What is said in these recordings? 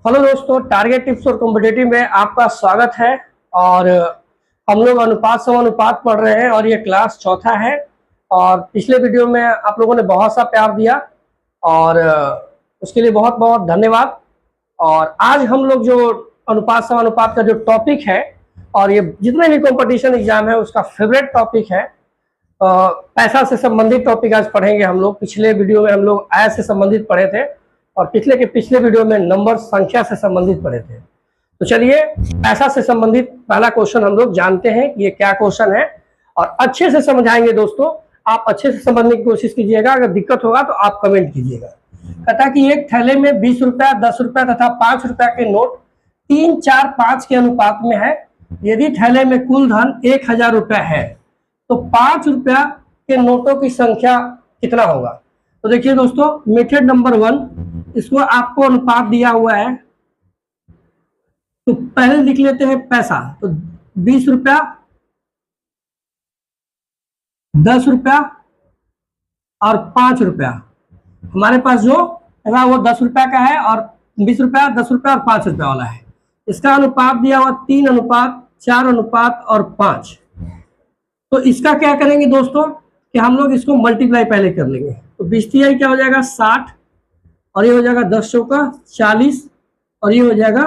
Hello दोस्तों, target tips और competitive में आपका स्वागत है। और हम लोग अनुपात समानुपात पढ़ रहे हैं और ये क्लास चौथा है। और पिछले वीडियो में आप लोगों ने बहुत सा प्यार दिया और उसके लिए बहुत बहुत धन्यवाद। और आज हम लोग जो अनुपात समानुपात का जो टॉपिक है और ये जितने भी कंपटीशन एग्जाम है उसका फेवरेट टॉपिक है। पैसा से संबंधित टॉपिक आज पढ़ेंगे हम लोग। पिछले वीडियो में हम लोग आय से संबंधित पढ़े थे और पिछले वीडियो में नंबर संख्या से संबंधित पढ़े थे। तो चलिए पैसा से संबंधित पहला क्वेश्चन हम लोग जानते हैं कि ये क्या क्वेश्चन है और अच्छे से समझाएंगे दोस्तों। आप अच्छे से समझने की कोशिश कीजिएगा, अगर दिक्कत होगा तो आप कमेंट कीजिएगा। कहता है कि एक थैले में 20 रुपया, 10 रुपया तथा 5 रुपया के नोट 3, 4, 5 के अनुपात में है। यदि थैले में कुल धन 1000 रुपया है तो 5 रुपया के नोटों की संख्या कितना होगा। तो देखिए दोस्तों, मेथड नंबर 1, इसको आपको अनुपात दिया हुआ है तो पहले लिख लेते हैं पैसा। तो 20 रुपया, 10 रुपया और 5 रुपया। हमारे पास जो है वो 10 रुपया का है और 20 रुपया, 10 रुपया और 5 रुपया वाला है। इसका अनुपात दिया हुआ 3 अनुपात 4 अनुपात और 5। तो इसका क्या करेंगे दोस्तों कि हम लोग इसको मल्टीप्लाई पहले कर लेंगे। तो 20 तिहाई क्या हो जाएगा 60 और ये हो जाएगा 10 चौका 40 और ये हो जाएगा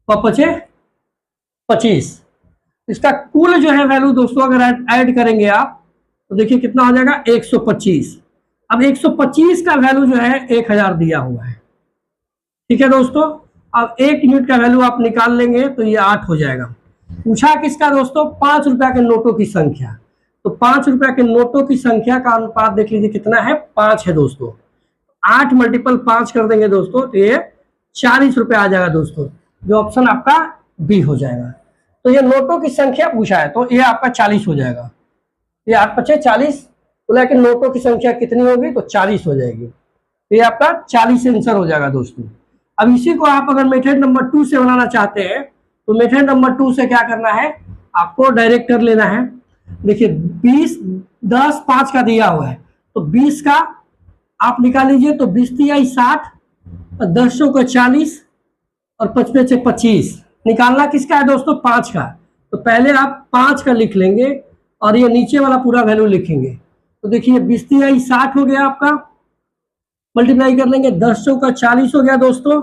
5 25। इसका कुल जो है वैल्यू दोस्तों अगर ऐड करेंगे आप तो देखिए कितना हो जाएगा 125। अब 125 का वैल्यू जो है 1000 दिया हुआ है। ठीक है दोस्तों, अब 1 यूनिट का वैल्यू आप निकाल लेंगे तो ये 8 हो जाएगा। पूछा किसका दोस्तों, 5 रुपया के नोटों की संख्या। तो 5 रुपया के नोटों की संख्या का अनुपात देख लीजिए कितना है, 5 है दोस्तों। 8 मल्टीपल 5 कर देंगे दोस्तों तो ये 40 रुपया आ जाएगा दोस्तों, जो ऑप्शन आपका बी हो जाएगा। तो ये नोटों की संख्या पूछा है तो ये आपका 40 हो जाएगा। ये 8 5 40 बोला कि नोटों की संख्या कितनी होगी तो 40 हो जाएगी। तो ये आपका 40 आंसर हो जाएगा दोस्तों। अब इसी को आप अगर मेथड नंबर 2 से बनाना चाहते हैं तो मेथड नंबर 2 से क्या करना है, आपको डायरेक्ट कर लेना है। देखिए 20, 10, 5 का दिया हुआ है तो 20 का आप निकाल लीजिए। तो 20 तिहाई 60 और 10 चौका 40 और 5 25। निकालना किसका है दोस्तों, 5 का। तो पहले आप 5 का लिख लेंगे और ये नीचे वाला पूरा वैल्यू लिखेंगे। तो देखिए 20 तिहाई 60 हो गया आपका, मल्टीप्लाई कर लेंगे 10 चौका 40 हो गया दोस्तों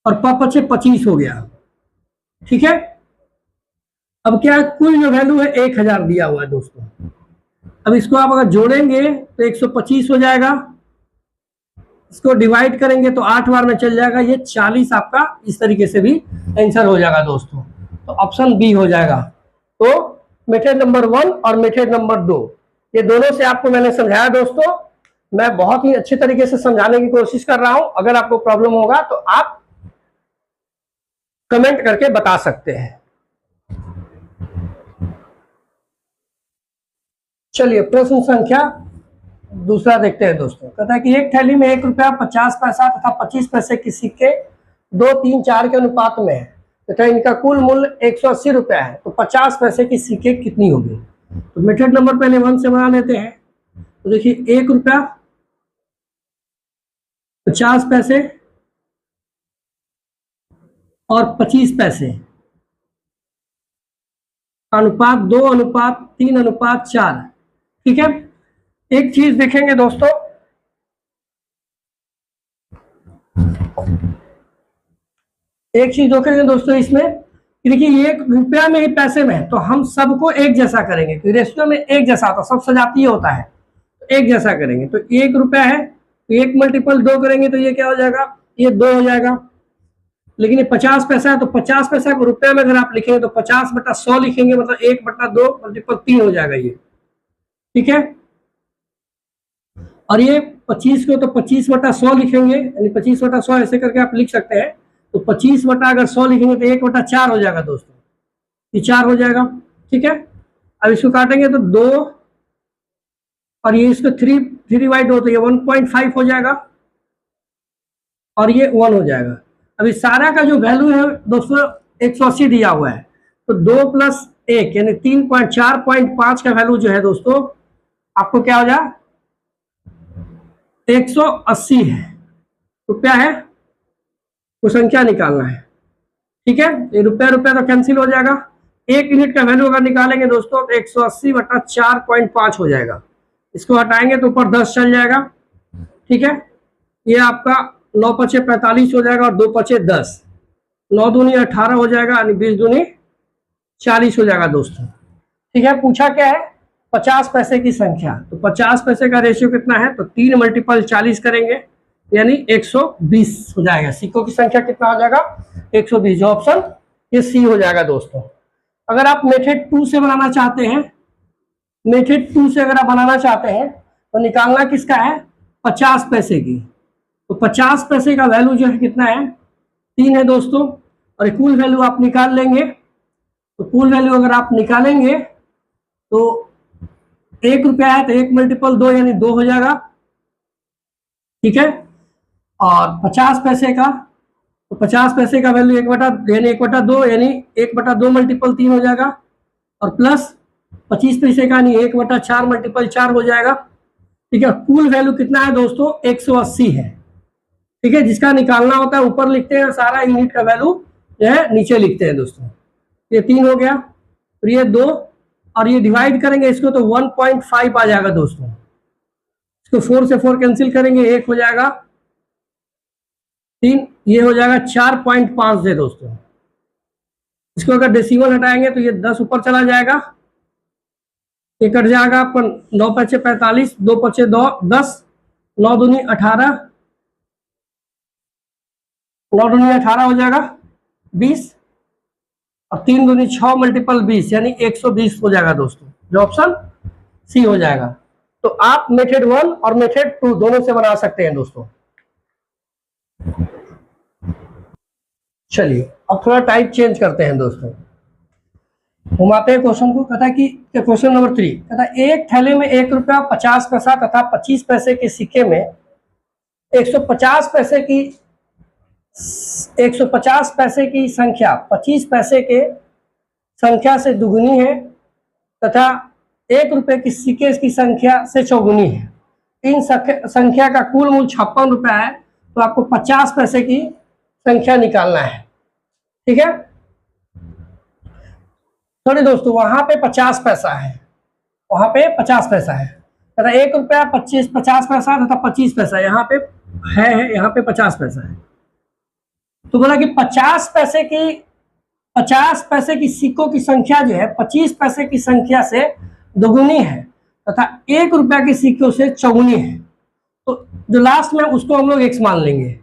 और 5 25 हो गया। ठीक है, अब क्या है, कुल जो वैल्यू है 1000 दिया हुआ है दोस्तों। अब इसको आप अगर जोड़ेंगे तो 125 हो जाएगा। इसको डिवाइड करेंगे तो 8 बार में चल जाएगा, ये 40 आपका इस तरीके से भी आंसर हो जाएगा दोस्तों। तो ऑप्शन बी हो जाएगा। तो मेथड नंबर 1 और मेथड नंबर 2 ये दोनों से आपको मैंने समझाया दोस्तों। मैं बहुत ही अच्छे तरीके से समझाने की कोशिश कर रहा हूं। अगर आपको प्रॉब्लम होगा तो आप कमेंट करके बता सकते हैं। चलिए प्रश्न संख्या दूसरा देखते हैं दोस्तों। कहता है कि एक थैली में 1 रुपया 50 पैसा तथा 25 पैसे के सिक्के 2, 3, 4 के अनुपात में है तथा इनका कुल मूल्य 180 रुपया है। तो 50 पैसे की सिक्के कितनी होगी। तो मेथड नंबर पहले 1 से बना लेते हैं। तो देखिए 1 रुपया 50 पैसे और 25 पैसे अनुपात 2 अनुपात 3 अनुपात 4। ठीक है, एक चीज देखेंगे दोस्तों, इसमें देखिए 1 रुपया में ही पैसे में है तो हम सबको एक जैसा करेंगे क्योंकि रेशियो में एक जैसा होता है, सब सजातीय होता है तो एक जैसा करेंगे। तो 1 रुपया है तो 1 मल्टीपल 2 करेंगे तो ये क्या हो जाएगा, ये 2 हो जाएगा। लेकिन ये 50 पैसा है तो 50 पैसा को रुपया में अगर आप लिखेंगे तो 50 बटा 100 लिखेंगे, मतलब 1 बटा 2 मल्टीपल 3 हो जाएगा ये। ठीक है, और ये 25 को तो 25 बटा 100 लिखेंगे, यानी 25 बटा 100 ऐसे करके आप लिख सकते हैं। तो 25 बटा अगर 100 लिखेंगे तो 1 बटा 4 हो जाएगा दोस्तों, ये 4 हो जाएगा। ठीक है, अब इसको काटेंगे तो 2 और ये इसको 3 डिवाइड हो तो ये 1.5 हो जाएगा और ये 1 हो जाएगा। अब इस सारा का जो वैल्यू है दोस्तों 180 दिया हुआ है तो 2 + 1 यानी 3.4.5 का वैल्यू जो है दोस्तों आपको क्या हो जाए 180 है। रुपया है, वो संख्या निकालना है। ठीक है, ये रुपया रुपया तो कैंसिल हो जाएगा। 1 यूनिट का वैल्यू अगर निकालेंगे दोस्तों तो 180/4.5 हो जाएगा। इसको हटाएंगे तो ऊपर 10 चल जाएगा। ठीक है, ये आपका 9 पचे 45 हो जाएगा और 2 पचे 10, 9 दूनी 18 हो जाएगा यानी 20 दूनी 40 हो जाएगा दोस्तों। ठीक है, पूछा क्या है, 50 पैसे की संख्या, तो 50 पैसे का रेशियो कितना है, तो 3 मल्टीपल 40 करेंगे यानी 120 हो जाएगा। सिक्कों की संख्या कितना हो जाएगा, 120, जो ऑप्शन ये सी हो जाएगा दोस्तों। अगर आप मेथड 2 से बनाना चाहते हैं, मेथड 2 से अगर आप बनाना चाहते हैं तो निकालना किसका है, 50 पैसे की। तो 50 पैसे का वैल्यू जो है कितना है, 3 है दोस्तों, और कुल वैल्यू आप निकाल लेंगे। तो कुल वैल्यू अगर आप निकालेंगे तो 1 रुपया है तो 1 मल्टीपल 2 यानी 2 हो जाएगा। ठीक है, और 50 पैसे का, तो 50 पैसे का वैल्यू 1/2 यानी 1/2 मल्टीपल 3 हो जाएगा, और प्लस 25 पैसे का यानी 1/4 मल्टीपल 4 हो जाएगा। ठीक है, कुल वैल्यू कितना है दोस्तों, 180 है। ठीक है, जिसका निकालना होता है ऊपर लिखते हैं, सारा यूनिट का वैल्यू जो है नीचे लिखते हैं दोस्तों। ये 3 हो गया, और ये 2, और ये डिवाइड करेंगे इसको तो 1.5 आ जाएगा दोस्तों। इसको 4 से 4 कैंसिल करेंगे, 1 हो जाएगा, 3, ये हो जाएगा 4.5 से दोस्तों। इसको अगर डेसिमल हटाएंगे तो ये 10 ऊपर चला जाएगा, ये कट जाएगा आपका 9 पचे 45, 2 पचे 10, 9 दूनी 18, 9 दूनी 18 हो जाएगा 20, और 3 दूनी 6 मल्टीपल 20 यानी 120 हो जाएगा दोस्तों, जो ऑप्शन सी हो जाएगा। तो आप मेथड 1 और मेथड 2 दोनों से बना सकते हैं दोस्तों। चलिए अब थोड़ा टाइप चेंज करते हैं दोस्तों, घुमाते हैं क्वेश्चन को। कहता है कि क्वेश्चन नंबर 3 कहता है, एक थैले में 1 रुपया 50 पैसा तथा 25 पैसे के सिक्के में 150 पैसे की संख्या 25 पैसे के संख्या से दुगुनी है तथा 1 रुपये की सिक्के की संख्या से चौगुनी है। इन संख्या का कुल मूल्य 56 रुपया है, तो आपको 50 पैसे की संख्या निकालना है। ठीक है, सॉरी दोस्तों, वहां पे 50 पैसा है, वहां पे 50 पैसा है तथा 1 रुपया 50 पैसा तथा 25 पैसा, यहाँ पे है, यहाँ पे 50 पैसा है। तो बोला कि 50 पैसे की सिक्कों की संख्या जो है 25 पैसे की संख्या से दोगुनी है तथा 1 रुपया के सिक्कों से चौगुनी है। तो जो लास्ट में उसको हम लोग x मान लेंगे।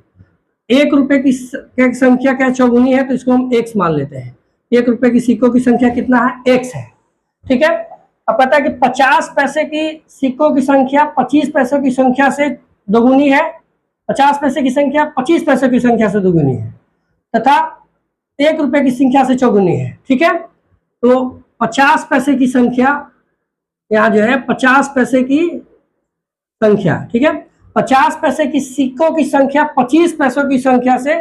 1 रुपये की संख्या क्या चौगुनी है, तो इसको हम x मान लेते हैं। 1 रुपये की सिक्कों की संख्या कितना है, x है। ठीक है, अब पता है कि 50 पैसे की सिक्कों की संख्या 25 पैसों की संख्या से दोगुनी है, 50 पैसे की संख्या 25 पैसों की संख्या से दोगुनी है तथा 1 रुपये की संख्या से चौगुनी है। ठीक है, तो 50 पैसे की संख्या यहाँ जो है 50 पैसे की संख्या, ठीक है, 50 पैसे की सिक्कों की संख्या 25 पैसों की संख्या से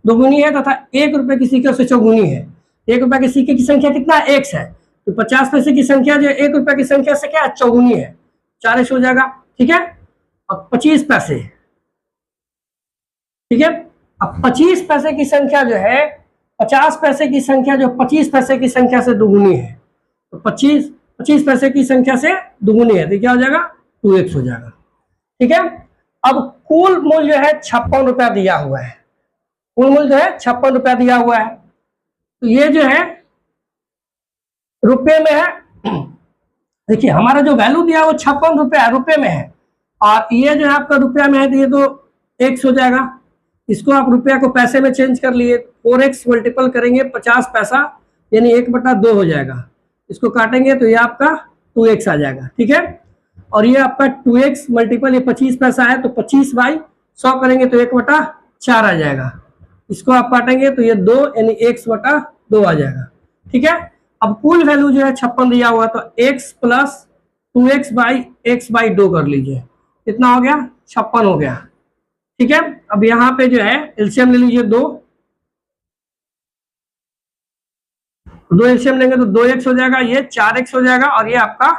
दोगुनी है तथा 1 रुपये की सिक्कों से चौगुनी है। 1 रुपये के सिक्के की संख्या कितना है, x है, तो 50 पैसे की संख्या जो 1 रुपये की संख्या से क्या है, चौगुनी है, 4x हो जाएगा। ठीक है, अब 25 पैसे, ठीक है, अब 25 पैसे की संख्या जो है 50 पैसे की संख्या जो 25 पैसे की संख्या से दोगुनी है, तो 25 पैसे की संख्या से दोगुनी है, तो क्या हो जाएगा, 2x हो जाएगा। ठीक है, अब कुल मूल्य जो है 56 रुपया दिया हुआ है, कुल मूल्य जो है 56 रुपया दिया हुआ है, तो ये जो है रुपए में है। देखिए हमारा जो वैल्यू दिया वो 56 रुपया रुपए में है, और ये जो है आपका रुपया में है, तो ये तो x हो जाएगा। इसको आप रुपया को पैसे में चेंज कर लिए, 4x मल्टीपल करेंगे 50 पैसा यानी 1/2 हो जाएगा। इसको काटेंगे तो ये आपका 2x आ जाएगा। ठीक है, और ये आपका 2x मल्टीपल ये 25 पैसा है, तो 25/100 करेंगे तो 1/4 आ जाएगा। इसको आप काटेंगे तो ये 2 यानी x/2 आ जाएगा। ठीक है, अब कुल वैल्यू जो है 56 दिया हुआ, तो x प्लस 2x/x/2 कर लीजिए, कितना हो गया, 56 हो गया। ठीक है, अब यहाँ पे जो है एलसीएम ले लीजिए, 2 एलसीएम लेंगे तो 2x हो जाएगा, ये 4x हो जाएगा, और ये आपका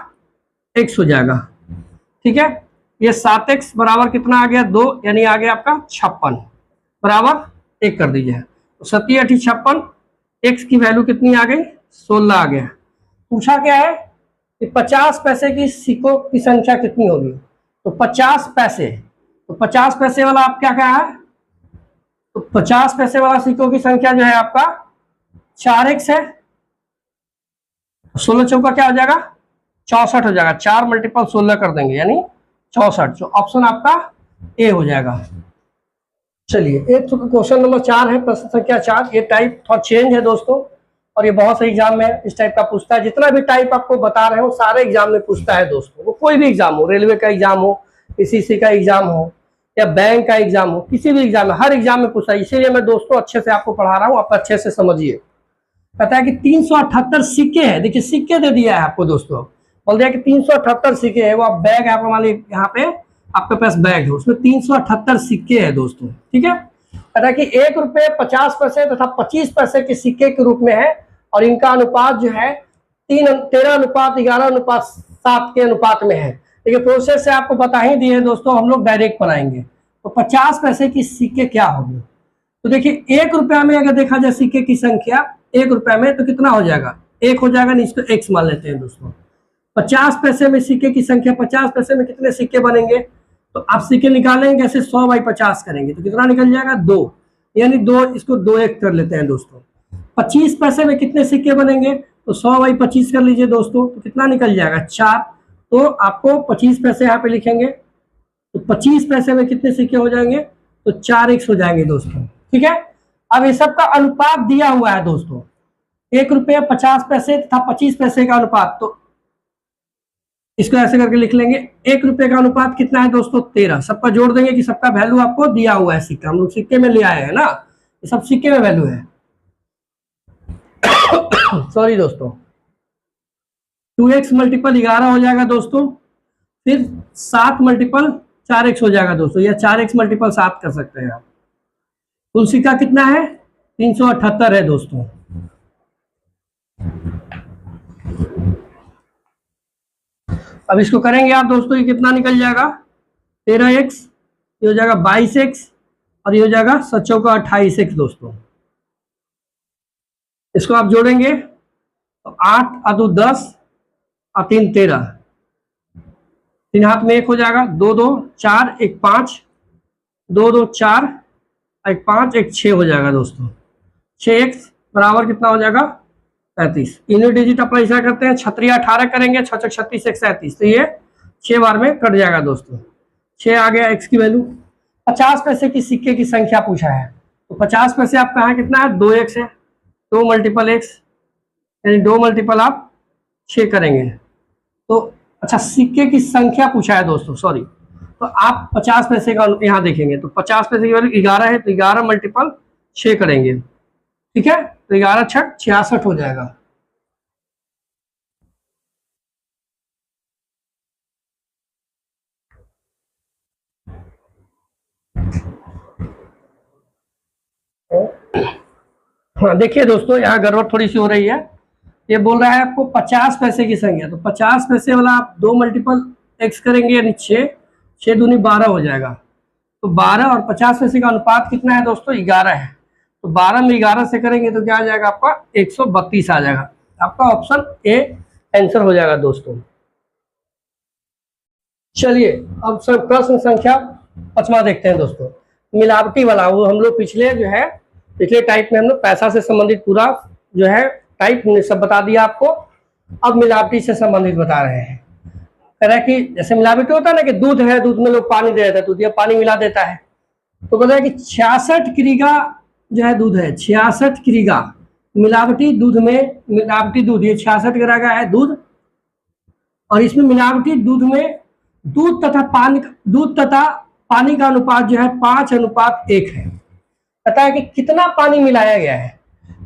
x हो जाएगा। ठीक है, ये 7x बराबर कितना आ गया, 2 यानी आ गया आपका 56। बराबर 1 कर दीजिए। तो 7 8 56, x की वैल्यू कितनी आ गई, 16 आ गया। पूछा क्या है कि 50 पैसे की सिक्कों की संख्या कितनी होगी, तो 50 पैसे, तो 50 पैसे वाला आप क्या कहा है, तो 50 पैसे वाला सिक्कों की संख्या जो है आपका 4x है, 16 चौका क्या हो जाएगा 64 हो जाएगा, 4 मल्टीपल 16 कर देंगे यानी 64। जो ऑप्शन आपका ए हो जाएगा। चलिए एक क्वेश्चन नंबर 4 है, प्रश्न संख्या 4। ये टाइप थोड़ा चेंज है दोस्तों, और ये बहुत से एग्जाम में इस टाइप का पूछता है। जितना भी टाइप आपको बता रहे हो सारे एग्जाम में पूछता है दोस्तों, वो कोई भी एग्जाम हो, रेलवे का एग्जाम हो, पीसीसी का एग्जाम हो, या बैंक का एग्जाम हो, किसी भी एग्जाम में, हर एग्जाम में पूछता है। इसीलिए मैं दोस्तों अच्छे से आपको पढ़ा रहा हूँ, आप अच्छे से समझिए। कहता है कि 378 सिक्के हैं, देखिए सिक्के दे दिया है आपको दोस्तों, बोल दिया कि 378 सिक्के है, वो आप बैग है, मान लीजिए यहाँ पे आपके पास बैग है, उसमें 378 सिक्के है दोस्तों, ठीक है। कहता है कि 1 रुपये 50 पैसे तथा 25 पैसे के सिक्के के रूप में है, और इनका अनुपात जो है 13:11:7 के अनुपात में है। देखिए प्रोसेस से आपको बता ही दिए दोस्तों, हम लोग डायरेक्ट बनाएंगे। तो 50 पैसे की सिक्के क्या होगी, तो देखिए 1 रुपया में अगर देखा जाए सिक्के की संख्या 1 रुपया में, तो कितना हो जाएगा 1 हो जाएगा, नहीं इसको x मान लेते हैं दोस्तों। 50 पैसे में सिक्के की संख्या, 50 पैसे में कितने सिक्के बनेंगे, तो आप सिक्के निकालेंगे ऐसे 100/50 करेंगे तो कितना निकल जाएगा 2, यानी 2, इसको 2 कर लेते हैं दोस्तों। 25 पैसे में कितने सिक्के बनेंगे, तो 100/25 कर लीजिए दोस्तों, तो कितना निकल जाएगा 4। तो आपको 25 पैसे यहाँ पे लिखेंगे, तो 25 पैसे में कितने सिक्के हो जाएंगे, तो 4x हो जाएंगे दोस्तों, ठीक है। अब ये सब का अनुपात दिया हुआ है दोस्तों, 1 रुपये 50 पैसे तथा 25 पैसे का अनुपात, तो इसको ऐसे करके लिख लेंगे। 1 रुपये का अनुपात कितना है दोस्तों 13, सबका जोड़ देंगे कि सबका वैल्यू आपको दिया हुआ है, सिक्का हम लोग सिक्के में ले आए हैं ना, ये सब सिक्के में वैल्यू है। सॉरी दोस्तों, 2x मल्टीपल 11 हो जाएगा दोस्तों, फिर 7 मल्टीपल 4x हो जाएगा दोस्तों, या 4x मल्टीपल 7 कर सकते हैं आप। कुल सिक्का कितना है 378 है दोस्तों। अब इसको करेंगे आप दोस्तों, ये कितना निकल जाएगा 13x, ये हो जाएगा 22x, और ये हो जाएगा 7 का 28x दोस्तों। इसको आप जोड़ेंगे तो 8 और 2 10 और 3 13, 3 हाथ में 1 हो जाएगा, 2 2 4 1 5, 2 2 4 1 5 1 6 हो जाएगा दोस्तों। 6x बराबर कितना हो जाएगा 35। यूनिट डिजिट अपना ऐसा करते हैं, 6 18 करेंगे, 6 36 1 37, तो ये 6 बार में कट जाएगा दोस्तों। 6 आ गया x की वैल्यू। 50 पैसे की सिक्के की संख्या पूछा है, तो 50 पैसे आप कहाँ कितना है 2x है, 2 मल्टीपल x, यानी 2 मल्टीपल आप 6 करेंगे तो, अच्छा सिक्के की संख्या पूछा है दोस्तों, सॉरी, तो आप 50 पैसे का यहाँ देखेंगे, तो 50 पैसे की वैल्यू 11 है, तो 11 मल्टीपल 6 करेंगे, ठीक है, तो 11 6 66 हो जाएगा। हाँ देखिए दोस्तों, यहाँ गड़बड़ थोड़ी सी हो रही है। ये बोल रहा है आपको 50 पैसे की संख्या, तो 50 पैसे वाला आप 2 मल्टीपल x करेंगे यानी 6, 6 दूनी 12 हो जाएगा। तो 12 और 50 पैसे का अनुपात कितना है दोस्तों 11 है, तो 12 में 11 से करेंगे तो क्या आ जाएगा आपका 132 आ जाएगा। आपका ऑप्शन ए आंसर हो जाएगा दोस्तों। चलिए अब प्रश्न संख्या 5वां देखते हैं दोस्तों, मिलावटी वाला। वो हम लोग पिछले टाइप में हम लोग पैसा से संबंधित पूरा जो है टाइप हमने सब बता दिया आपको, अब मिलावटी से संबंधित बता रहे हैं। कह रहा है कि जैसे मिलावटी होता है ना कि दूध है, दूध में लोग पानी दे देता है, दूध या पानी मिला देता है, तो कहता है कि 66 क्रीगा जो है दूध है, 66 क्रीगा मिलावटी दूध में, मिलावटी दूध, ये 66 ग्राम का है दूध, और इसमें मिलावटी दूध में दूध तथा पानी का अनुपात जो है 5:1 है। पता है कि कितना पानी मिलाया गया है,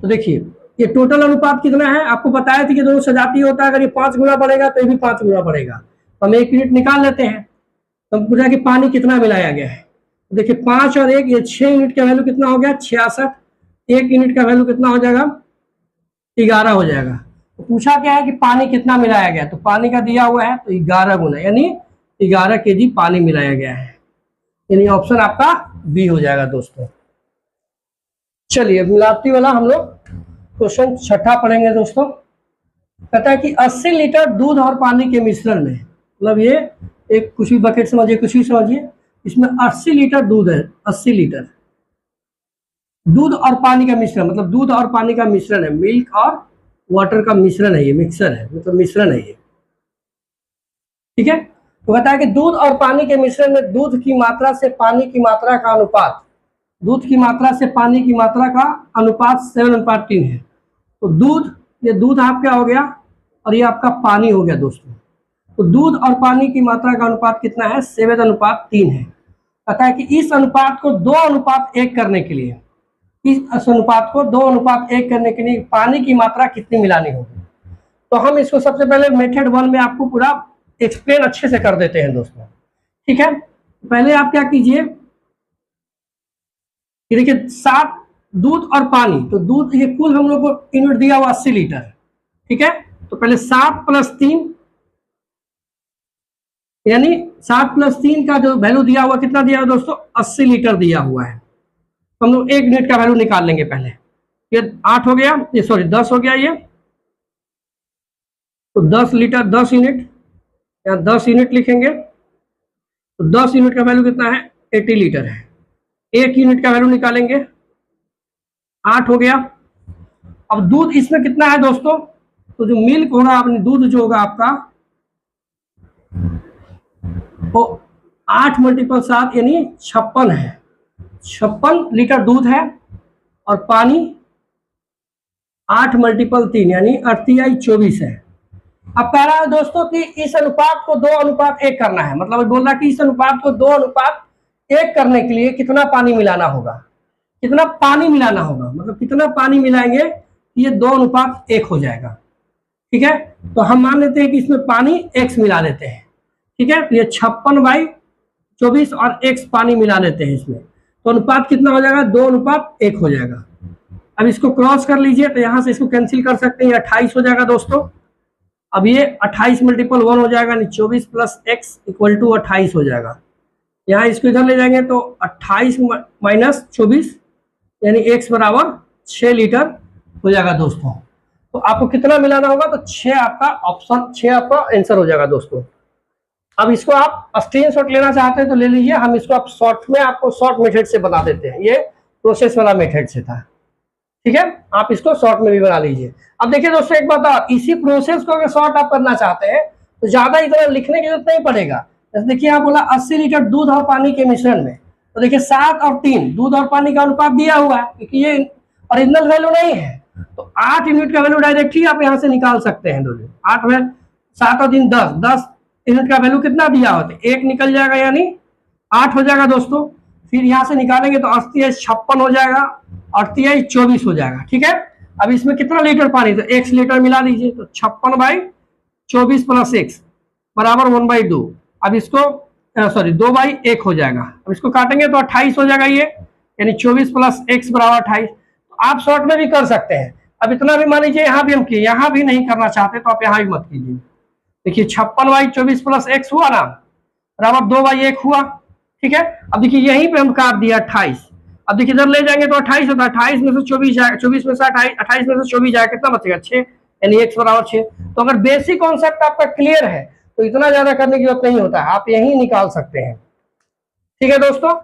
तो देखिए ये टोटल अनुपात कितना है, आपको बताया था कि दोनों सजाती होता है, अगर ये 5 गुना बढ़ेगा तो ये भी 5 गुना बढ़ेगा। तो हम 1 यूनिट निकाल लेते हैं, तो हम पूछा कि पानी कितना मिलाया गया है, तो देखिए 5 और 1 ये 6 यूनिट का वैल्यू कितना हो गया 66, 1 यूनिट का वैल्यू कितना हो जाएगा 11 हो जाएगा। तो पूछा क्या है कि पानी कितना मिलाया गया, तो पानी का दिया हुआ है तो 11 गुना, यानी 11 kg पानी मिलाया गया है, यानी ऑप्शन आपका बी हो जाएगा दोस्तों। चलिए मिलावटी वाला हम लोग क्वेश्चन छठा पढ़ेंगे दोस्तों। कहता है कि 80 लीटर दूध और पानी के मिश्रण में, मतलब ये एक कुछ भी बकेट समझिए, कुछ भी समझिए, इसमें 80 लीटर दूध है, 80 लीटर दूध और पानी का मिश्रण, मतलब दूध और पानी का मिश्रण है, मिल्क और वाटर का मिश्रण है, ये मिक्सर है, मतलब मिश्रण है ये, ठीक है। तो कहता है कि दूध और पानी के मिश्रण में दूध की मात्रा से पानी की मात्रा का अनुपात, दूध की मात्रा से पानी की मात्रा का अनुपात 7:3 है। तो दूध, ये दूध आपका हो गया और ये आपका पानी हो गया दोस्तों। तो दूध और पानी की मात्रा का अनुपात कितना है? 7:3 है। कहता है कि इस अनुपात को 2:1 करने के लिए, इस अनुपात को 2:1 करने के लिए पानी की मात्रा कितनी मिलानी होगी। तो हम इसको सबसे पहले मेथड 1 में आपको पूरा एक्सप्लेन अच्छे से कर देते हैं दोस्तों, ठीक है। पहले आप क्या कीजिए, देखिए 7 दूध और पानी, तो दूध ये कुल हम लोग को यूनिट दिया हुआ 80 लीटर, ठीक है। तो पहले 7 + 3, यानी 7 + 3 का जो वैल्यू दिया हुआ कितना दिया हुआ दोस्तों? 80 लीटर दिया हुआ है। तो हम लोग 1 यूनिट का वैल्यू निकाल लेंगे पहले। ये 8 हो गया, ये सॉरी 10 हो गया ये, तो 10 लीटर 10 यूनिट, यहाँ 10 यूनिट लिखेंगे। तो 10 यूनिट का वैल्यू कितना है? 80 लीटर है। 1 यूनिट का वैल्यू निकालेंगे, 8 हो गया। अब दूध इसमें कितना है दोस्तों? तो जो मिल्क होगा, अपनी दूध जो होगा आपका, वो 8 × 7 यानी 56 है। 56 लीटर दूध है और पानी 8 × 3 यानी 24 है। अब कह रहा है दोस्तों कि इस अनुपात को 2:1 करना है, मतलब बोल रहा है कि इस अनुपात को 2:1 करने के लिए कितना पानी मिलाना होगा, कितना पानी मिलाना होगा, मतलब कितना पानी मिलाएंगे ये 2:1 हो जाएगा, ठीक है। तो हम मान लेते हैं कि इसमें पानी x मिला लेते हैं, ठीक है। तो ये 56/24 और x पानी मिला लेते हैं इसमें, तो अनुपात कितना हो जाएगा? 2:1 हो जाएगा। अब इसको क्रॉस कर लीजिए, तो यहाँ से इसको कैंसिल कर सकते हैं, 28 हो जाएगा दोस्तों। अब ये 28 × 1 हो जाएगा, यानी 24 + x = 28 हो जाएगा। यहाँ इसको इधर ले जाएंगे तो 28 - 24 यानी x = 6 लीटर हो जाएगा दोस्तों। तो आपको कितना मिलाना होगा? तो 6 आपका ऑप्शन, 6 आपका आंसर हो जाएगा दोस्तों। अब इसको आप स्क्रीनशॉट लेना चाहते हैं तो ले लीजिए, हम इसको आप शॉर्ट में आपको शॉर्ट मेथड से बना देते हैं, ये प्रोसेस वाला मेथड से था, ठीक है। आप इसको शॉर्ट में भी बना लीजिए। अब देखिए दोस्तों एक बात और, इसी प्रोसेस को अगर शॉर्ट आप करना चाहते हैं तो ज्यादा इतना लिखने की जरूरत नहीं पड़ेगा। जैसे देखिए आप बोला 80 लीटर दूध और पानी के मिश्रण में, तो देखिए 7 और 3 दूध और पानी का अनुपात दिया हुआ है, क्योंकि ये ओरिजिनल वैल्यू नहीं है। तो 8 यूनिट का वैल्यू डायरेक्ट ही आप यहाँ से निकाल सकते हैं दोस्तों। 8 में 7 और 3 10 यूनिट का वैल्यू कितना दिया होता है? 1 निकल जाएगा, यानी 8 हो जाएगा दोस्तों। फिर यहाँ से निकालेंगे तो 80 56 हो जाएगा, 38 24 हो जाएगा, ठीक है। अब इसमें कितना लीटर पानी? तो x लीटर मिला दीजिए, तो 56/24 + x बराबर 1/2। अब इसको सॉरी 2/1 हो जाएगा। अब इसको काटेंगे तो 28 हो जाएगा ये, यानी 24 + x = 28। तो आप शॉर्ट में भी कर सकते हैं। अब इतना भी मान लीजिए यहाँ भी हम किए, यहाँ भी नहीं करना चाहते तो आप यहाँ भी मत कीजिए। देखिए 56/24 + x हुआ ना, बराबर 2/1 हुआ, ठीक है। अब देखिए यहीं पे हम काट दिया 28। अब देखिए इधर ले जाएंगे तो 28 होता है, 28 में से 24 जाएगा, 24 में से 28 में से 24 जाएगा, कितना बचेगा? 6, यानी x = 6। तो अगर बेसिक कॉन्सेप्ट आपका क्लियर है तो इतना ज्यादा करने की जरूरत नहीं होता है, आप यही निकाल सकते हैं, ठीक है दोस्तों।